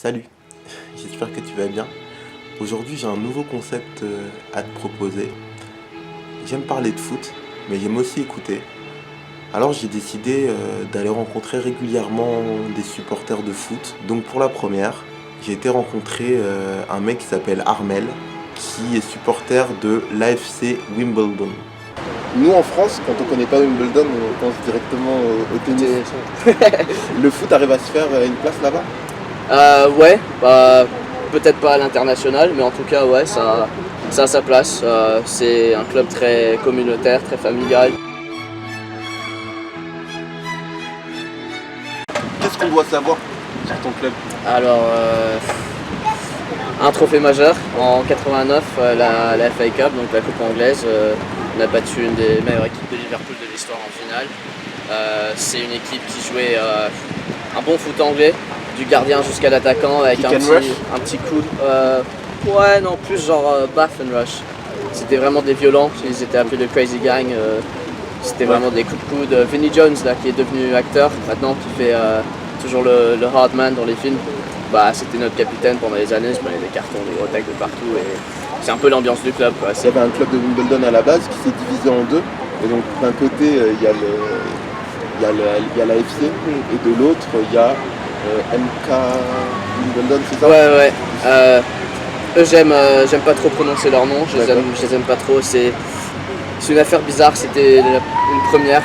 Salut, j'espère que tu vas bien. Aujourd'hui j'ai un nouveau concept à te proposer. J'aime parler de foot, mais j'aime aussi écouter. Alors j'ai décidé d'aller rencontrer régulièrement des supporters de foot. Donc pour la première, j'ai été rencontrer un mec qui s'appelle Armel, qui est supporter de l'AFC Wimbledon. Nous en France, quand on connaît pas Wimbledon, on pense directement au tennis. Le foot arrive à se faire une place là-bas? Ouais, bah, peut-être pas à l'international, mais en tout cas, ouais, ça a sa place. C'est un club très communautaire, très familial. Qu'est-ce qu'on doit savoir sur ton club? Alors, un trophée majeur en 89, la FA Cup, donc la Coupe anglaise. On a battu une des meilleures équipes de Liverpool de l'histoire en finale. C'est une équipe qui jouait un bon foot anglais, du gardien jusqu'à l'attaquant avec un petit coup. Ouais, non, plus genre bath and rush. C'était vraiment des violents, ils étaient appelés le Crazy Gang. C'était vraiment des coups de coude. Vinnie Jones, là, qui est devenu acteur maintenant, qui fait toujours le hard man dans les films, bah, c'était notre capitaine pendant les années. Je prenais des cartons, des gros tags de partout. Et c'est un peu l'ambiance du club, quoi. Il y avait un club de Wimbledon à la base qui s'est divisé en deux. Et donc d'un côté il y a l'AFC et de l'autre il y a MK Wimbledon, c'est ça? Ouais. Eux, j'aime pas trop prononcer leur nom, je les aime pas trop. C'est une affaire bizarre, c'était une première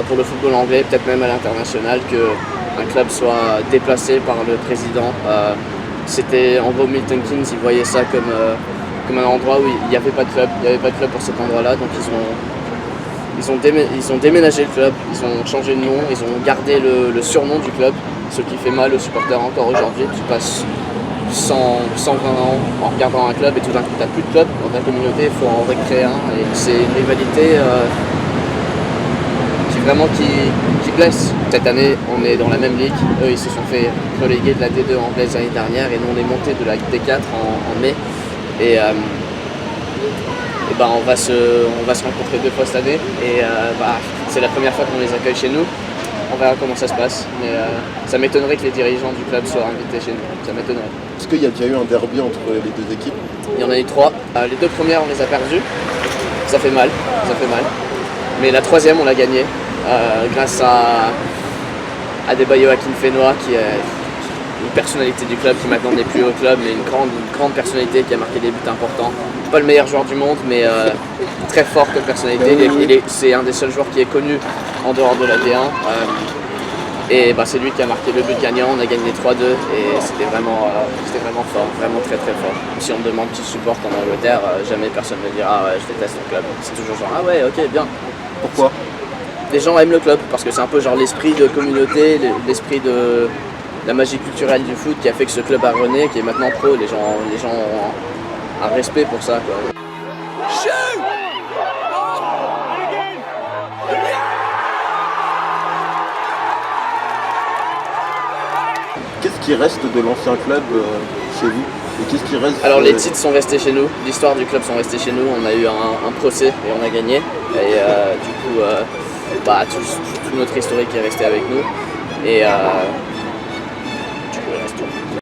pour le football anglais, peut-être même à l'international, qu'un club soit déplacé par le président. C'était en gros Milton Keynes, ils voyaient ça comme un endroit où il n'y avait pas de club, pour cet endroit-là, donc ils ont déménagé le club, ils ont changé de nom, ils ont gardé le surnom du club, ce qui fait mal aux supporters encore aujourd'hui. Tu passes 120 ans en regardant un club et tout d'un coup tu n'as plus de club dans ta communauté, il faut en recréer un, et c'est une rivalité qui blesse. Cette année on est dans la même ligue, eux ils se sont fait reléguer de la D2 anglaise l'année dernière et nous on est monté de la D4 en mai. Et on va se rencontrer 2 fois cette année et c'est la première fois qu'on les accueille chez nous. On verra comment ça se passe, mais ça m'étonnerait que les dirigeants du club soient invités chez nous, ça m'étonnerait. Est-ce qu'il y a déjà eu un derby entre les deux équipes? Il y en a eu 3, les 2 premières on les a perdues, ça fait mal, mais la 3e on l'a gagnée grâce à Adebayo Akinfenwa qui est une personnalité du club qui maintenant n'est plus au club, mais une grande personnalité qui a marqué des buts importants. Pas le meilleur joueur du monde, mais très fort comme personnalité. C'est un des seuls joueurs qui est connu en dehors de la D1. Et c'est lui qui a marqué le but gagnant. On a gagné 3-2 et c'était vraiment fort, vraiment très très fort. Si on me demande qui supporte en Angleterre, jamais personne ne me dira ouais, je déteste le club. C'est toujours genre ah ouais ok bien. Pourquoi? Les gens aiment le club parce que c'est un peu genre l'esprit de communauté, l'esprit de la magie culturelle du foot qui a fait que ce club a rené, qui est maintenant pro. Les gens ont un respect pour ça, quoi. Qu'est-ce qui reste de l'ancien club chez vous? Et qu'est-ce qui reste? Alors les titres sont restés chez nous, l'histoire du club sont restés chez nous. On a eu un procès et on a gagné. Et du coup, toute notre historique est restée avec nous. Et